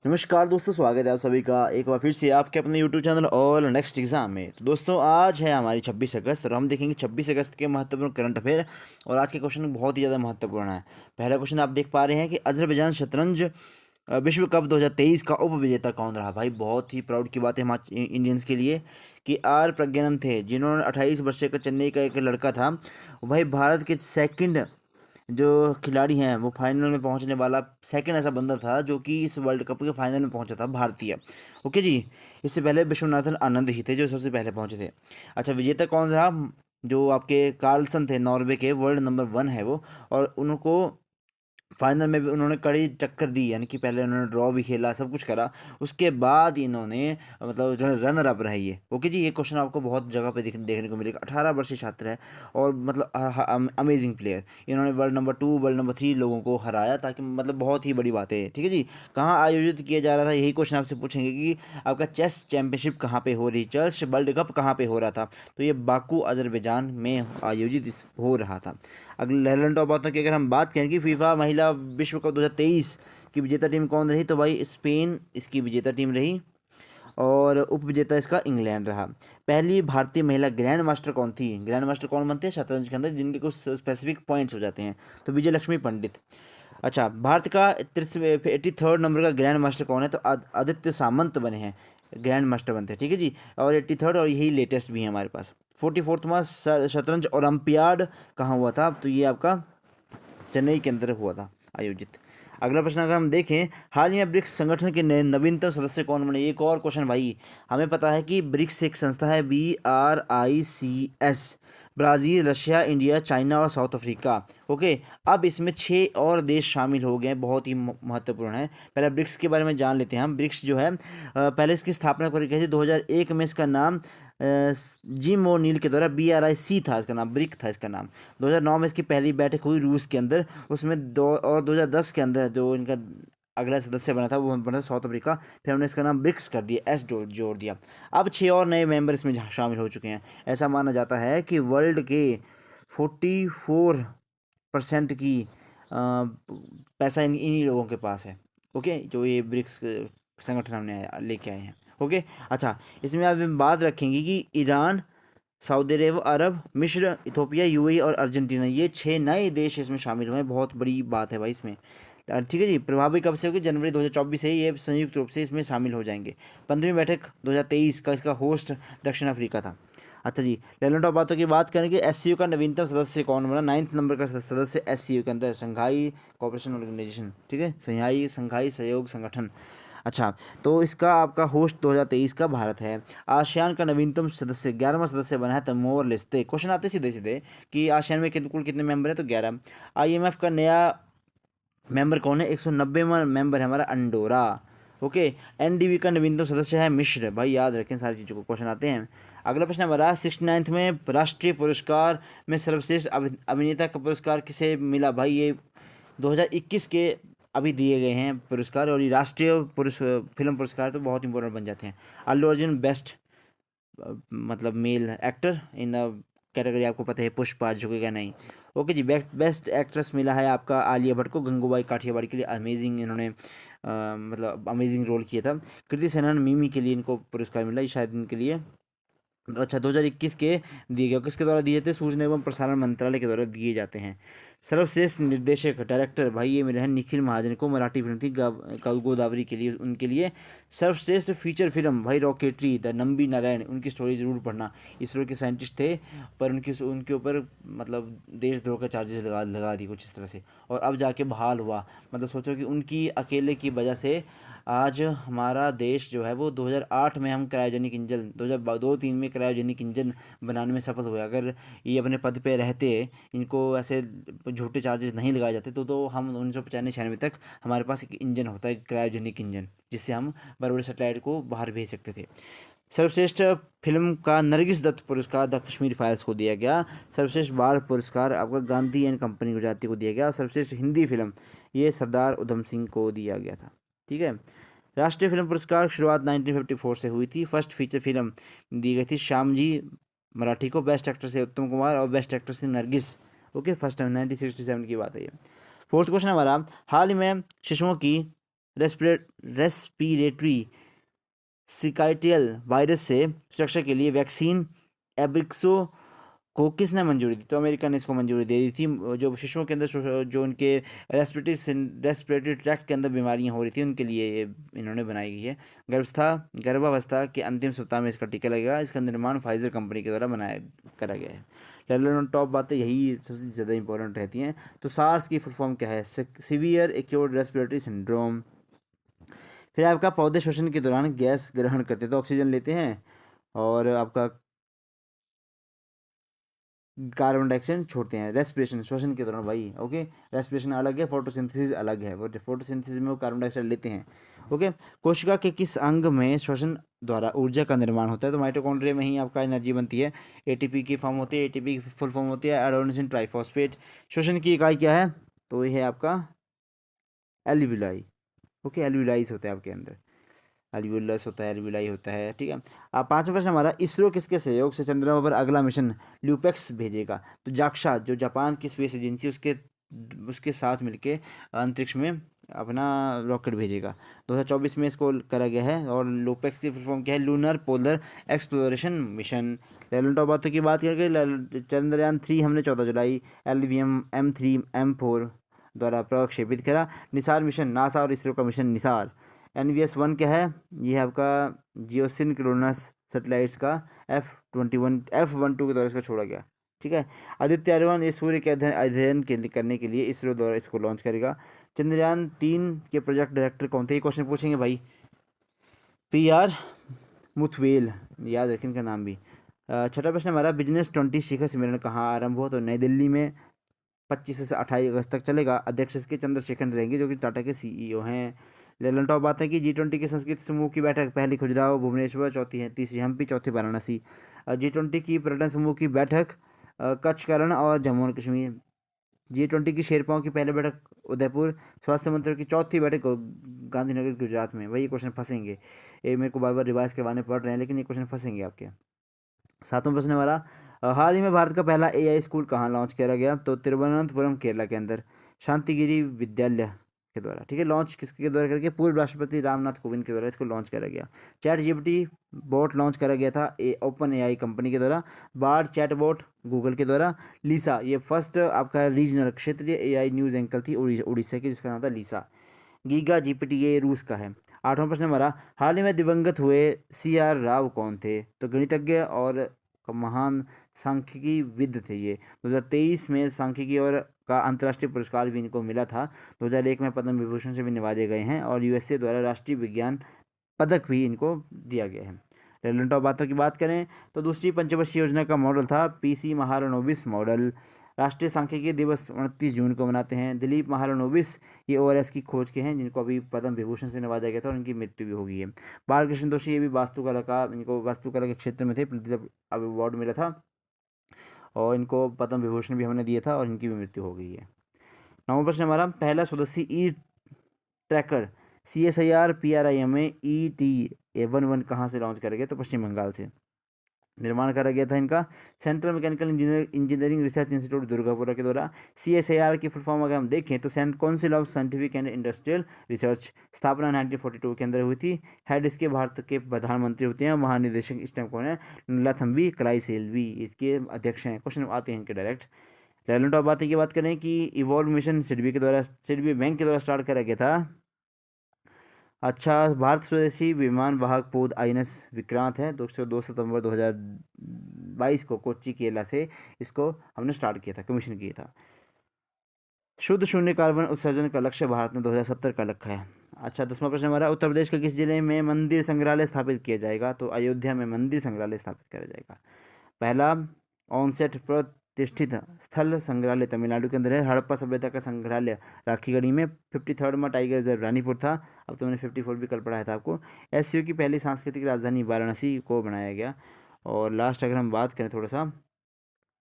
नमस्कार दोस्तों, स्वागत है आप सभी का एक बार फिर से आपके अपने YouTube चैनल और नेक्स्ट एग्जाम में। तो दोस्तों, आज है हमारी 26 अगस्त और हम देखेंगे 26 अगस्त के महत्वपूर्ण करंट अफेयर। और आज के क्वेश्चन बहुत ही ज़्यादा महत्वपूर्ण है। पहला क्वेश्चन आप देख पा रहे हैं कि अजरबैजान शतरंज विश्व कप 2023 का उप विजेता कौन रहा। भाई, बहुत ही प्राउड की बात है हमारे इंडियंस के लिए कि आर प्रज्ञानंद थे, जिन्होंने 28 वर्षीय का चेन्नई का एक लड़का था। भाई, भारत के सेकंड जो खिलाड़ी हैं वो फाइनल में पहुंचने वाला सेकंड ऐसा बंदा था जो कि इस वर्ल्ड कप के फाइनल में पहुंचा था, भारतीय। ओके जी। इससे पहले विश्वनाथन आनंद ही थे जो सबसे पहले पहुंचे थे। अच्छा, विजेता कौन सा? जो आपके कार्लसन थे, नॉर्वे के, वर्ल्ड नंबर 1 है वो। और उनको फाइनल में भी उन्होंने कड़ी टक्कर दी, यानी कि पहले उन्होंने ड्रॉ भी खेला, सब कुछ करा। उसके बाद इन्होंने मतलब जो रनर अप रहे ये। ओके जी, ये क्वेश्चन आपको बहुत जगह पे देखने को मिलेगा। 18 वर्षीय छात्र है और मतलब अमेजिंग प्लेयर। इन्होंने वर्ल्ड नंबर 2, वर्ल्ड नंबर 3 लोगों को हराया, ताकि मतलब बहुत ही बड़ी बात है। ठीक है जी। कहाँ आयोजित किया जा रहा था, यही क्वेश्चन आपसे पूछेंगे कि आपका चेस चैंपियनशिप कहाँ पे हो रही, चेस वर्ल्ड कप कहाँ पे हो रहा था। तो ये बाकू अजरबैजान में आयोजित हो रहा था। अगले लेवल टॉप बातों की अगर हम बात करें कि फीफा महिला विश्व कप 2023 की विजेता टीम कौन रही, तो भाई स्पेन इसकी विजेता टीम रही और उप विजेता इसका इंग्लैंड रहा। पहली भारतीय महिला ग्रैंड मास्टर कौन थी? ग्रैंड मास्टर कौन बनते हैं शतरंज के अंदर, जिनके कुछ स्पेसिफिक पॉइंट्स हो जाते हैं? तो विजय लक्ष्मी पंडित। अच्छा, भारत का 83rd नंबर का ग्रैंड मास्टर कौन है? तो आदित्य सामंत बने हैं, ग्रैंड मास्टर बनते हैं। ठीक है जी। और 83rd, और यही लेटेस्ट भी है हमारे पास। 44वां शतरंज ओलंपियाड कहाँ हुआ था? तो ये आपका चेन्नई के अंदर हुआ था आयोजित। अगला प्रश्न अगर हम देखें, हाल ही में ब्रिक्स संगठन के नवीनतम सदस्य कौन बने? एक और क्वेश्चन भाई। हमें पता है कि ब्रिक्स एक संस्था है, BRICS। Brazil, Russia, India, China और साउथ अफ्रीका। ओके। अब इसमें 6 और देश शामिल हो गए हैं, बहुत ही महत्वपूर्ण है। पहले ब्रिक्स के बारे में जान लेते हैं हम। ब्रिक्स जो है पहले इसकी स्थापना करी गई थी 2001 में। इसका नाम जिम ओ नील के द्वारा BRIC था, इसका नाम ब्रिक था इसका नाम। 2009 में इसकी पहली बैठक हुई रूस के अंदर, उसमें 2010 के अंदर जो इनका अगला सदस्य बना था वो बना साउथ अफ्रीका। फिर हमने इसका नाम ब्रिक्स कर दिया, एस जोड़ दिया। अब 6 और नए मेंबर इसमें शामिल हो चुके हैं। ऐसा माना जाता है कि वर्ल्ड के 44% की पैसा इन्हीं लोगों के पास है। ओके, जो ये ब्रिक्स संगठन हमने लेके आए हैं। ओके। अच्छा, इसमें आप बात रखेंगे कि ईरान, सऊदी अरब, मिस्र, इथोपिया, UAE और अर्जेंटीना, ये 6 नए देश इसमें शामिल हुए हैं। बहुत बड़ी बात है भाई इसमें। ठीक है जी। प्रभावी कब से होगी? जनवरी 2024 से ये संयुक्त रूप से इसमें शामिल हो जाएंगे। 15वीं बैठक 2023 का इसका होस्ट दक्षिण अफ्रीका था। अच्छा जी, लेवल ऑफ बातों की बात करेंगे। SCO का नवीनतम सदस्य कौन बना? 9th नंबर का सदस्य SCO के अंदर, संघाई कोऑपरेशन ऑर्गेनाइजेशन। ठीक है, संघाई सहयोग संगठन। अच्छा, तो इसका आपका होस्ट 2023 का भारत है। आसियान का नवीनतम सदस्य 11वां सदस्य बना है तमोर लेस्ते। क्वेश्चन आते सीधे सीधे कि आसियान में कुल कितने मेंबर हैं, तो 11। IMF का नया मेंबर कौन है? 190वां मेंबर है हमारा अंडोरा। ओके। NDB का नवीनतम सदस्य है मिस्र। भाई याद रखें सारी चीज़ों को, क्वेश्चन आते हैं। अगला प्रश्न हमारा 69th में राष्ट्रीय पुरस्कार में सर्वश्रेष्ठ अभिनेता का पुरस्कार किसे मिला? भाई ये 2021 के अभी दिए गए हैं पुरस्कार, और ये राष्ट्रीय फिल्म पुरस्कार तो बहुत इंपॉर्टेंट बन जाते हैं। अल्लू अर्जुन बेस्ट मतलब male actor in the category, आपको पता है पुष्पा झुकेगा नहीं। ओके जी। बेस्ट एक्ट्रेस मिला है आपका आलिया भट्ट को, गंगूबाई काठियावाड़ी के लिए अमेजिंग इन्होंने मतलब अमेजिंग रोल किया था। कृति सेनन, मिमी के लिए इनको पुरस्कार मिला, ये शायद इनके लिए। अच्छा, 2021 के दिए गए, किसके द्वारा दिए थे? सूचना एवं प्रसारण मंत्रालय के द्वारा दिए जाते हैं। सर्वश्रेष्ठ निर्देशक डायरेक्टर भाई ये मिले हैं निखिल महाजन को, मराठी फिल्म थी गोदावरी के लिए, उनके लिए। सर्वश्रेष्ठ फीचर फिल्म भाई रॉकेटरी द नंबी नारायण, उनकी स्टोरी जरूर पढ़ना। इसरो के साइंटिस्ट थे, पर उनके ऊपर मतलब देशद्रोह का चार्जेस लगा दी कुछ इस तरह से, और अब जाके बहाल हुआ। मतलब सोचो कि उनकी अकेले की वजह से आज हमारा देश जो है वो 2008 में हम क्रायोजेनिक इंजन, 2002-3 में क्रायोजेनिक इंजन बनाने में सफल हुए। अगर ये अपने पद पे रहते, इनको ऐसे झूठे चार्जेस नहीं लगाए जाते, तो हम 1995-96 तक हमारे पास एक इंजन होता है, क्रायोजेनिक इंजन, जिससे हम बड़े बड़े सैटेलाइट को बाहर भेज सकते थे। सर्वश्रेष्ठ फिल्म का नरगिस दत्त पुरस्कार द कश्मीर फाइल्स को दिया गया। सर्वश्रेष्ठ बाल पुरस्कार आपका गांधी एंड कंपनी गुजराती को दिया गया। और सर्वश्रेष्ठ हिंदी फिल्म ये सरदार उधम सिंह को दिया गया था। ठीक है। राष्ट्रीय फिल्म पुरस्कार की शुरुआत 1954 से हुई थी। फर्स्ट फीचर फिल्म दी गई थी श्यामजी मराठी को, बेस्ट एक्टर से उत्तम कुमार और बेस्ट एक्टर से नरगिस। ओके, फर्स्ट टाइम 1967 की बात है ये। फोर्थ क्वेश्चन हमारा, हाल ही में शिशुओं की रेस्पिरेटरी सिकाइटियल वायरस से सुरक्षा के लिए वैक्सीन एब्रिक्सो को किसने मंजूरी दी? तो अमेरिका ने इसको मंजूरी दे दी थी। जो शिशुओं के अंदर जो उनके रेस्पिरेटरी ट्रैक्ट के अंदर बीमारियां हो रही थी उनके लिए ये इन्होंने बनाई गई है। गर्भावस्था के अंतिम सप्ताह में इसका टीका लगेगा। इसका निर्माण फाइजर कंपनी के द्वारा करा गया है। लेवल टॉप बातें यही सबसे ज़्यादा इंपॉर्टेंट रहती हैं। तो सार्स की फुल फॉर्म क्या है? Severe acute respiratory syndrome. फिर आपका पौधे श्वसन के दौरान गैस ग्रहण करते हैं तो ऑक्सीजन लेते हैं और आपका कार्बन डाइऑक्साइड छोड़ते हैं। रेस्पिरेशन श्वसन के दौरान भाई, ओके। रेस्पिरेशन अलग है, फोटोसिंथेसिस अलग है। वो फोटोसिंथेसिस में वो कार्बन डाइऑक्साइड लेते हैं, ओके। कोशिका के किस अंग में श्वसन द्वारा ऊर्जा का निर्माण होता है? तो माइटोकॉन्ड्रिया में ही आपका एनर्जी बनती है। एटीपी की फॉर्म होती है, एटीपी की फुल फॉर्म होती है एडेनोसिन ट्राइफॉस्फेट। श्वसन की इकाई क्या है? तो ये है आपका एल्विलाई, ओके। एल्विलाइज होता है आपके अंदर, एल्वुलस होता है, एल्वुलाई होता है, ठीक है। अब पांचवा प्रश्न हमारा, इसरो किसके सहयोग से चंद्रमा पर अगला मिशन ल्यूपेक्स भेजेगा? तो जाक्सा जो जापान की स्पेस एजेंसी उसके उसके साथ मिलके अंतरिक्ष में अपना रॉकेट भेजेगा। 2024 में इसको करा गया है। और लूपेक्स की फुल फॉर्म क्या है? Lunar polar exploration mission. Level top बातों की बात करके चंद्रयान 3 हमने 14 जुलाई LVM M3 M4 द्वारा प्रक्षेपित करा। निसार मिशन, नासा और इसरो का मिशन निसार। NVS-1 क्या है? ये है आपका जियोसिंक्रोनस सैटेलाइट्स का F12 के द्वारा इसको छोड़ा गया, ठीक है। आदित्य आर्यन ये सूर्य के अध्ययन करने के लिए इसरो द्वारा इसको लॉन्च करेगा। चंद्रयान 3 के प्रोजेक्ट डायरेक्टर कौन थे? ये क्वेश्चन पूछेंगे भाई। PR मुथवेल, याद रखें इनका नाम भी। छठा प्रश्न हमारा, बिजनेस 20 शिखर सम्मेलन कहाँ आरंभ हुआ? तो नई दिल्ली में 25 से 28 अगस्त तक चलेगा। अध्यक्ष इसके चंद्रशेखर रहेंगे जो कि टाटा के CEO हैं। लेवल टॉप बात है कि G20 के संस्कृत समूह की बैठक, पहली खजुराहो भुवनेश्वर, चौथी है, तीसरी हम्पी, चौथी वाराणसी। G20 की पर्यटन समूह की बैठक कच्छ, करण और जम्मू और कश्मीर। G20 की शेरपाओं की पहली बैठक उदयपुर। स्वास्थ्य मंत्री की चौथी बैठक गांधीनगर गुजरात में। वही ये क्वेश्चन फंसेंगे, ये मेरे को बार बार रिवाइज करवाने पड़ रहे हैं लेकिन ये क्वेश्चन फंसेंगे आपके। सातवां प्रश्न हमारा, हाल ही में भारत का पहला AI स्कूल कहाँ लॉन्च किया गया? तो तिरुवनंतपुरम केरला के अंदर शांतिगिरी विद्यालय के द्वारा, ठीक है। लॉन्च किसके द्वारा करके? पूर्व राष्ट्रपति रामनाथ कोविंद के द्वारा इसको लॉन्च करा गया। ChatGPT बोट लॉन्च करा गया था OpenAI कंपनी के द्वारा। बार्ड चैटबॉट गूगल के द्वारा। लीसा ये फर्स्ट आपका रीजनल क्षेत्रीय AI न्यूज़ एंकर थी उड़ीसा की, जिसका नाम था लीसा। गीगा GPT ये रूस का है। आठवां प्रश्न हमारा, हाल ही में दिवंगत हुए CR राव कौन थे? तो गणितज्ञ और महान सांख्यिकी विद थे ये। 2023 में सांख्यिकी और का अंतर्राष्ट्रीय पुरस्कार भी इनको मिला था। 2001 में पद्म विभूषण से भी नवाजे गए हैं और USA द्वारा राष्ट्रीय विज्ञान पदक भी इनको दिया गया है। रेलेवेंट ऑफ बातों की बात करें तो दूसरी पंचवर्षीय योजना का मॉडल था PC महालनोबिस मॉडल। राष्ट्रीय सांख्यिकी दिवस 29 जून को मनाते हैं। दिलीप महालनोबिस ये ORS की खोज के हैं जिनको अभी पद्म विभूषण से नवाजा गया था और इनकी मृत्यु भी हो गई है। बालकृष्ण दोषी ये भी वास्तुकला का, इनको वास्तुकला के क्षेत्र में थे, प्रतिजब अवार्ड मिला था और इनको पद्म विभूषण भी हमने दिया था और इनकी भी मृत्यु हो गई है। नौवां प्रश्न हमारा, पहला स्वदेशी ट्रैकर CSIR PRIMA ET11 कहाँ से लॉन्च करा गया? तो पश्चिम बंगाल से निर्माण करा गया था इनका central mechanical engineering research institute Durgapura के द्वारा। CSIR की फुल फॉर्म अगर हम देखें तो council of scientific and industrial research, स्थापना 1942 के अंदर हुई थी। हेड इसके भारत के प्रधानमंत्री होते हैं। महानिदेशक इस टाइम कौन है? नलाथम्बी कलाईसेल्वी इसके अध्यक्ष हैं। क्वेश्चन आते हैं इनके डायरेक्ट। लेवल ऑफ बातें की बात करें कि इवॉल्व मिशन सिडबी बैंक के द्वारा स्टार्ट करा गया था। अच्छा, भारत स्वदेशी विमान वाहक पोत INS विक्रांत है। 2 सितंबर 2022 को कोच्चि केरला से इसको हमने स्टार्ट किया था, कमीशन किया था। शुद्ध शून्य कार्बन उत्सर्जन का लक्ष्य भारत ने 2070 का रखा है। अच्छा, 10वां प्रश्न हमारा, उत्तर प्रदेश के किस जिले में मंदिर संग्रहालय स्थापित किया जाएगा? तो अयोध्या में मंदिर संग्रहालय स्थापित किया जाएगा। पहला ऑनसेट प्रतिष्ठित स्थल संग्रहालय तमिलनाडु के अंदर है। हड़प्पा सभ्यता का संग्रहालय राखीगढ़ी में। 53rd में टाइगर रिजर्व रानीपुर था। अब तो मैंने 54 भी कल पढ़ाया था आपको। SCO की पहली सांस्कृतिक राजधानी वाराणसी को बनाया गया। और लास्ट अगर हम बात करें थोड़ा सा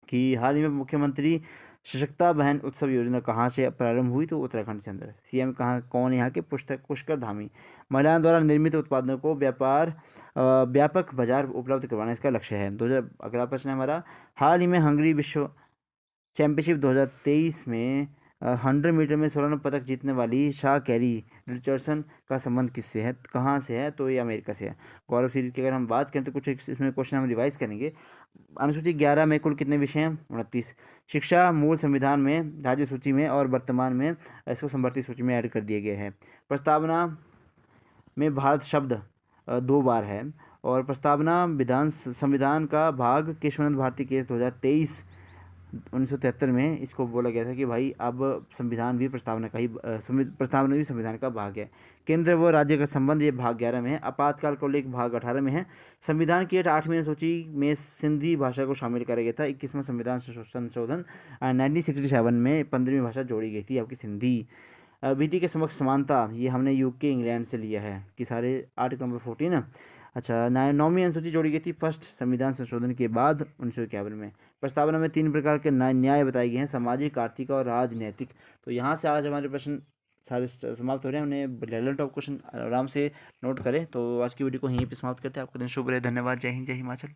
कि हाल ही में मुख्यमंत्री सशक्ता बहन उत्सव योजना कहाँ से प्रारंभ हुई? तो उत्तराखंड के अंदर। CM कहाँ कौन? यहाँ के पुष्कर धामी। महिलाओं द्वारा निर्मित उत्पादों को व्यापक बाजार उपलब्ध करवाना इसका लक्ष्य है। 2000 अगला प्रश्न है हमारा, हाल ही में हंगरी विश्व चैंपियनशिप 2023 में 100 मीटर में स्वर्ण पदक जीतने वाली शाह कैरी रिचर्डसन का संबंध किससे है, कहाँ से है? तो ये अमेरिका से है। गौरव सीरीज की अगर हम बात करें तो कुछ इसमें क्वेश्चन हम रिवाइज करेंगे। अनुसूची 11 में कुल कितने विषय हैं? 29। शिक्षा मूल संविधान में, राज्य सूची में और वर्तमान में इसको समवर्ती सूची में ऐड कर दिए गए हैं। प्रस्तावना में भारत शब्द 2 बार है। और प्रस्तावना संविधान का भाग केशवानंद भारती केस 2023 1973 में इसको बोला गया था कि भाई अब संविधान भी प्रस्तावना का ही प्रस्तावना भी संविधान का भाग है। केंद्र व राज्य का संबंध ये भाग 11 में है। आपातकाल को लेकर भाग 18 में है। संविधान की 8वीं अनुसूची में सिंधी भाषा को शामिल करा गया था। 21वां संविधान संशोधन 1967 में 15वीं भाषा जोड़ी गई थी आपकी सिंधी। विधि के समक्ष समानता ये हमने यूके इंग्लैंड से लिया है कि सारे आर्टिकल नंबर 14। अच्छा, 9वीं अनुसूची जोड़ी गई थी फर्स्ट संविधान संशोधन के बाद 1951 में। प्रस्तावना में 3 प्रकार के न्याय बताए गए हैं, सामाजिक, आर्थिक और राजनैतिक। तो यहाँ से आज हमारे प्रश्न सारे समाप्त हो रहे हैं। हमने लेवल टॉप क्वेश्चन आराम से नोट करें। तो आज की वीडियो को यहीं पे समाप्त करते हैं। आपका दिन शुभ रहे। धन्यवाद। जय हिंद, जय हिमाचल।